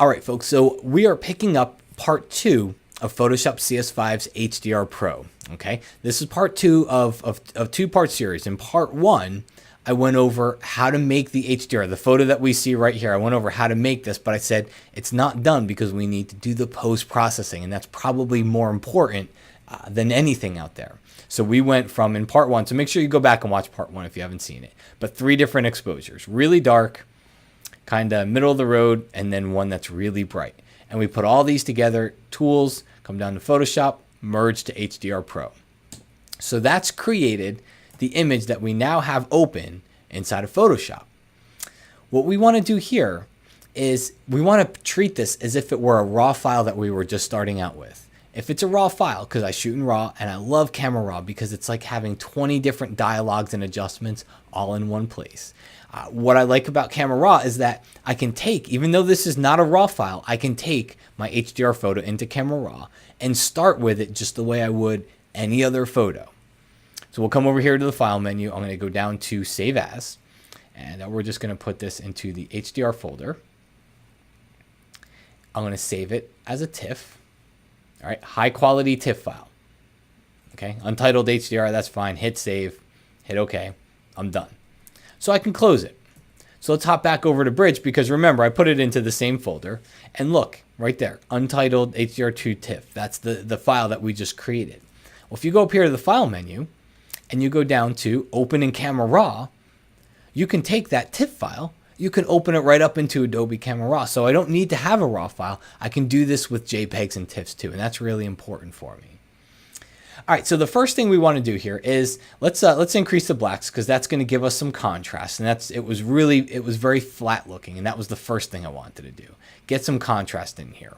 All right, folks, so we are picking up part 2 of Photoshop CS5's HDR Pro, okay? This is part 2 of two-part series. In part 1, I went over how to make the HDR, the photo that we see right here. I went over how to make this, but I said it's not done because we need to do the post-processing, and that's probably more important than anything out there. So we went from, in part 1, so make sure you go back and watch part 1 if you haven't seen it, but 3 different exposures, really dark, kind of middle of the road, and then one that's really bright. And we put all these together, tools, come down to Photoshop, merge to HDR Pro. So that's created the image that we now have open inside of Photoshop. What we want to do here is we want to treat this as if it were a raw file that we were just starting out with. If it's a raw file, because I shoot in RAW and I love Camera Raw because it's like having 20 different dialogues and adjustments all in one place. What I like about Camera Raw is that I can take, even though this is not a RAW file, I can take my HDR photo into Camera Raw and start with it just the way I would any other photo. So we'll come over here to the File menu. I'm going to go down to Save As, and we're just going to put this into the HDR folder. I'm going to save it as a TIFF. All right, high quality TIFF file. Okay, untitled HDR, that's fine. Hit Save, hit OK. I'm done. So I can close it. So let's hop back over to Bridge because remember, I put it into the same folder. And look, right there, untitled HDR2 TIFF. That's the file that we just created. Well, if you go up here to the File menu and you go down to Open in Camera Raw, you can take that TIFF file, you can open it right up into Adobe Camera Raw. So I don't need to have a RAW file. I can do this with JPEGs and TIFFs too, and that's really important for me. All right, so the first thing we want to do here is let's increase the blacks because that's going to give us some contrast, and it was very flat looking, and that was the first thing I wanted to do. Get some contrast in here.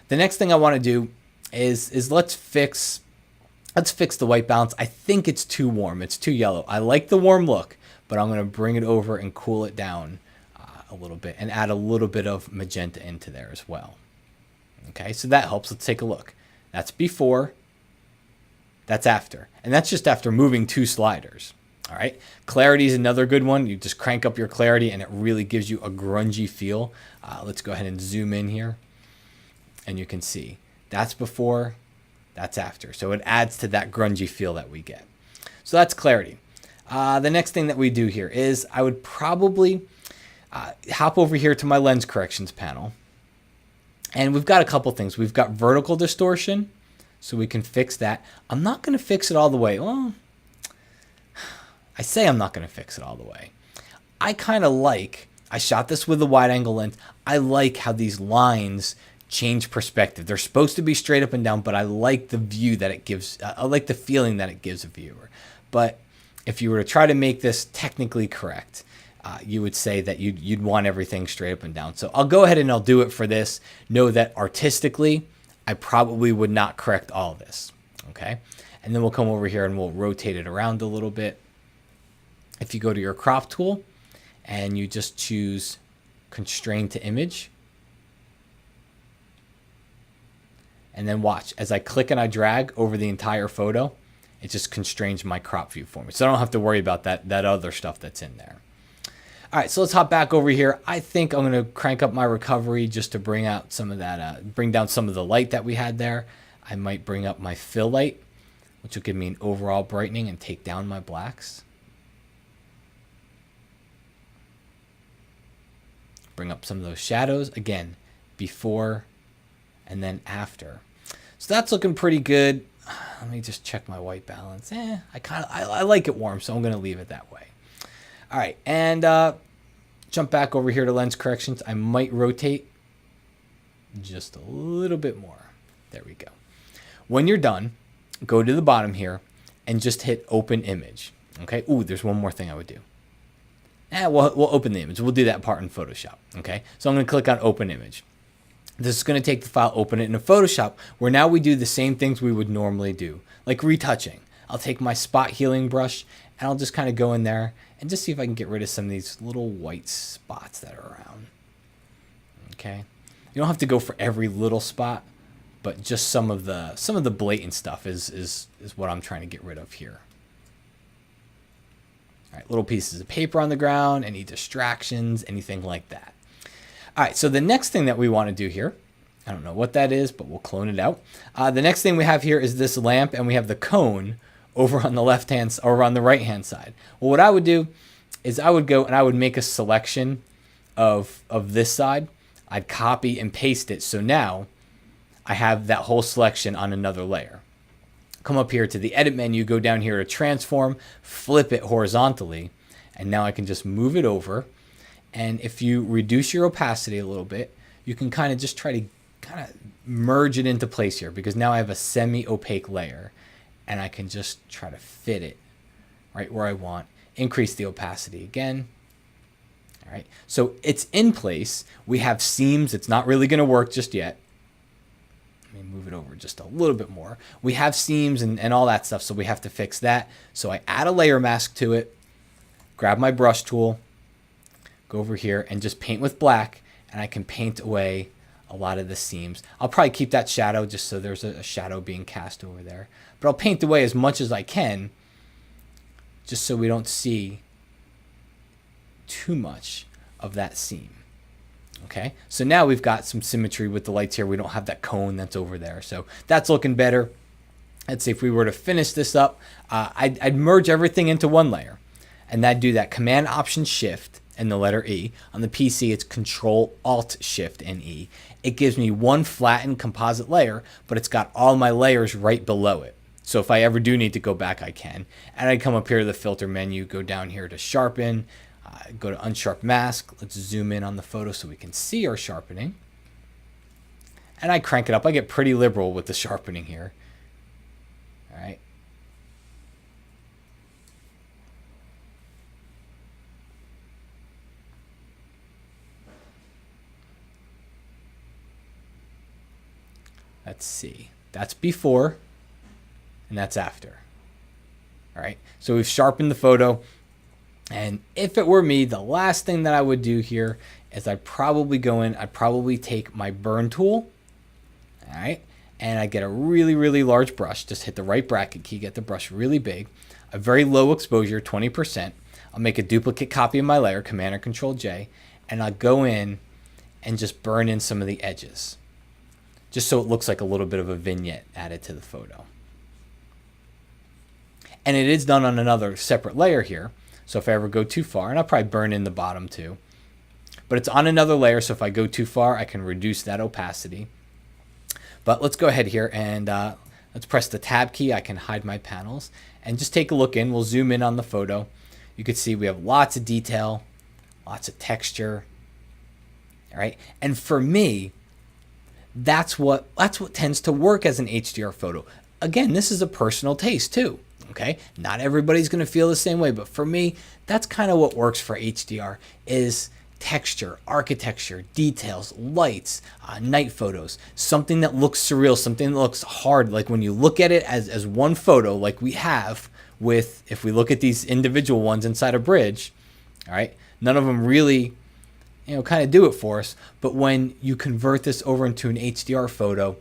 The next thing I want to do is let's fix the white balance. I think it's too warm. It's too yellow. I like the warm look, but I'm going to bring it over and cool it down a little bit and add a little bit of magenta into there as well. Okay, so that helps. Let's take a look. That's before. That's after. And that's just after moving 2 sliders. All right. Clarity is another good one. You just crank up your clarity and it really gives you a grungy feel. Let's go ahead and zoom in here. And you can see that's before, that's after. So it adds to that grungy feel that we get. So that's clarity. The next thing that we do here is I would probably hop over here to my lens corrections panel. And we've got a couple things. We've got vertical distortion. So we can fix that. I'm not going to fix it all the way. Well, I say I'm not going to fix it all the way. I kind of like, I shot this with a wide angle lens. I like how these lines change perspective. They're supposed to be straight up and down, but I like the view that it gives. I like the feeling that it gives a viewer. But if you were to try to make this technically correct, you would say that you'd want everything straight up and down. So I'll go ahead and I'll do it for this. Know that artistically, I probably would not correct all of this, okay? And then we'll come over here and we'll rotate it around a little bit. If you go to your crop tool and you just choose constrain to image, and then watch, as I click and I drag over the entire photo, it just constrains my crop view for me. So I don't have to worry about that other stuff that's in there. All right, so let's hop back over here. I think I'm going to crank up my recovery just to bring out some of that, bring down some of the light that we had there. I might bring up my fill light, which will give me an overall brightening and take down my blacks. Bring up some of those shadows. Again, before and then after. So that's looking pretty good. Let me just check my white balance. I like it warm, so I'm going to leave it that way. All right, and jump back over here to lens corrections. I might rotate just a little bit more. There we go. When you're done, go to the bottom here and just hit open image. Okay. Ooh, there's one more thing I would do. We'll open the image. We'll do that part in Photoshop. Okay. So I'm going to click on open image. This is going to take the file, open it in a Photoshop, where now we do the same things we would normally do, like retouching. I'll take my spot healing brush and I'll just kind of go in there and just see if I can get rid of some of these little white spots that are around. Okay. You don't have to go for every little spot, but just some of the blatant stuff is what I'm trying to get rid of here. All right, little pieces of paper on the ground, any distractions, anything like that. All right, so the next thing that we want to do here, I don't know what that is, but we'll clone it out. The next thing we have here is this lamp, and we have the cone over on the left hand or on the right hand side. Well, what I would do is I would go and I would make a selection of this side. I'd copy and paste it. So now I have that whole selection on another layer. Come up here to the edit menu, go down here to transform, flip it horizontally, and now I can just move it over. And if you reduce your opacity a little bit, you can kind of just try to kind of merge it into place here, because now I have a semi-opaque layer and I can just try to fit it right where I want. Increase the opacity again. All right, so it's in place. We have seams. It's not really going to work just yet. Let me move it over just a little bit more. We have seams and all that stuff, so we have to fix that. So I add a layer mask to it, grab my brush tool, go over here and just paint with black, and I can paint away a lot of the seams. I'll probably keep that shadow just so there's a shadow being cast over there. But I'll paint away as much as I can just so we don't see too much of that seam. Okay, so now we've got some symmetry with the lights here. We don't have that cone that's over there. So that's looking better. Let's see if we were to finish this up. I'd merge everything into one layer, and I'd do that Command Option Shift and the letter E. On the PC, it's Control Alt Shift and E. It gives me one flattened composite layer, but it's got all my layers right below it. So if I ever do need to go back, I can. And I come up here to the filter menu, go down here to sharpen, go to unsharp mask. Let's zoom in on the photo so we can see our sharpening. And I crank it up. I get pretty liberal with the sharpening here. All right. Let's see. That's before and that's after. All right. So we've sharpened the photo. And if it were me, the last thing that I would do here is I'd probably take my burn tool, all right, and I get a really, really large brush. Just hit the right bracket key, get the brush really big, a very low exposure, 20%. I'll make a duplicate copy of my layer, Command or Control J, and I'll go in and just burn in some of the edges, just so it looks like a little bit of a vignette added to the photo. And it is done on another separate layer here. So if I ever go too far, and I'll probably burn in the bottom too, but it's on another layer. So if I go too far, I can reduce that opacity. But let's go ahead here and let's press the tab key. I can hide my panels and just take a look in. We'll zoom in on the photo. You can see we have lots of detail, lots of texture. All right. And for me, that's what tends to work as an HDR photo. Again, this is a personal taste too. Okay, not everybody's going to feel the same way, but for me, that's kind of what works for HDR is texture, architecture, details, lights, night photos, something that looks surreal, something that looks hard. Like when you look at it as one photo, like we have with, if we look at these individual ones inside a bridge, all right, none of them really, kind of do it for us. But when you convert this over into an HDR photo,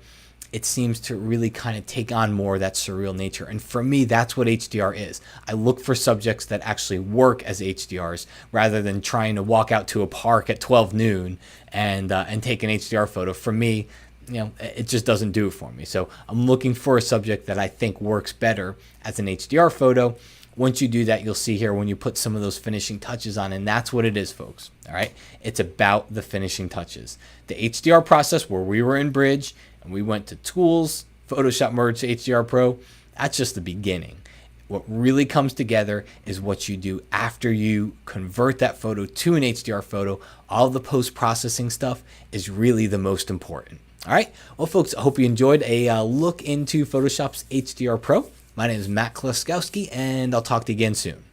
it seems to really kind of take on more of that surreal nature. And for me, that's what HDR is. I look for subjects that actually work as HDRs rather than trying to walk out to a park at 12 noon and take an HDR photo. For me, it just doesn't do it for me. So I'm looking for a subject that I think works better as an HDR photo. Once you do that, you'll see here when you put some of those finishing touches on, and that's what it is, folks. All right. It's about the finishing touches. The HDR process where we were in Bridge, and we went to Tools, Photoshop Merge to HDR Pro, that's just the beginning. What really comes together is what you do after you convert that photo to an HDR photo. All the post-processing stuff is really the most important. All right. Well, folks, I hope you enjoyed a look into Photoshop's HDR Pro. My name is Matt Kloskowski, and I'll talk to you again soon.